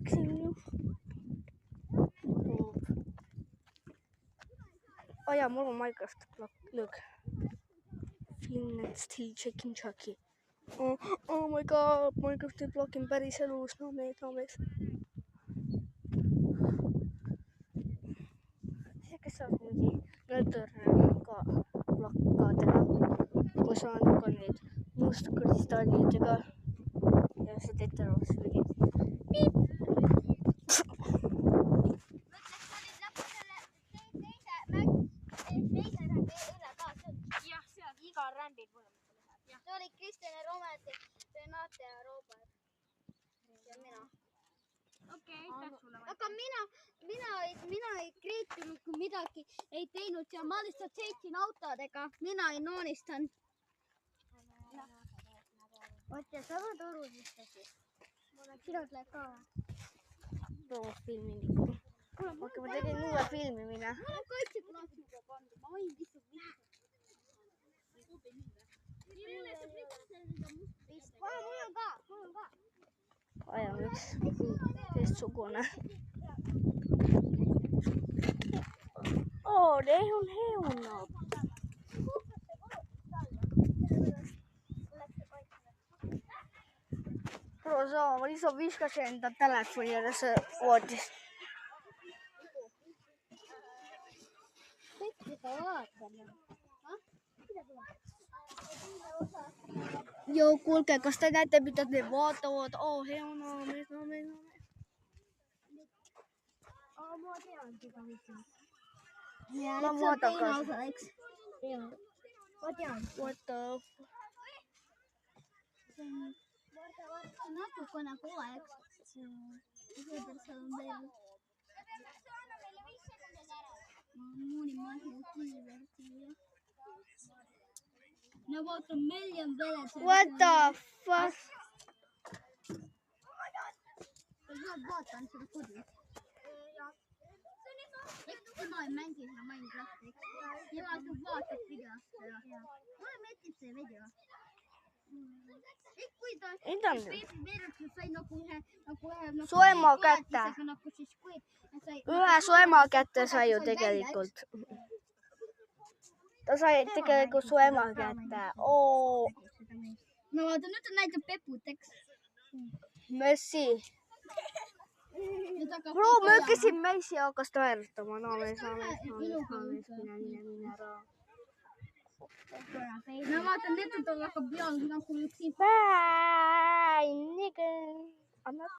läksin ju. Oh yeah, mul on Minecraft block. Look. Finland still checking Chucky. Oh my god, Minecrafti blogin päris elus. No mees. See, kes saab mingi nööter ka blokkaadega, kus on ka need mustkristallidega ja see teteros mingi piip. Igal rändil põhimõtteliselt. See oli Kristjan ja Renate ja Robert. Ja mina. Okei, aitäh sulle. Aga mina ei kriitinud, kui midagi ei teinud ja ma lihtsalt sõitsin autodega. Mina ei noonistanud. Oot ja sa võid aru lihtsalt. Sina tuleb ka. Too filmi Niku. Okei, ma tegin uue filmimine. Mul on kaitseplaat juba pandud. Ma võin lihtsalt vihata. Mul on ka. Aja üks teistsugune. Ne on heunad. Ma lihtsalt viskasin enda telefoni ääres voodist. Joo, kuulge, kas te näete, mida te vaatavad? Heuna, mees. Ma tean seda mitte. Ma vaatan ka. Ma tean. What the f... Natukene koeks. Seal on veel. No about a million bullets. What the fuck? Ma vaatan seda kodus. Ema ei mängi seda Minecrafti. Ema vaatab videost. Mulle meeldib see video. Kui ta veerutas sai nagu ühe soemaa kätte. Ühe soemaa kätte sai ju tegelikult. Ta sai tegelikult soemaa kätte. No vaata, nüüd ta näitab Peput, eks? Messi. Bro, ma hakkasin Messi hakkas naerutama. No mees, mine ära. No vaata, nüüd ta hakkab peal nagu üks. Bye, nigga.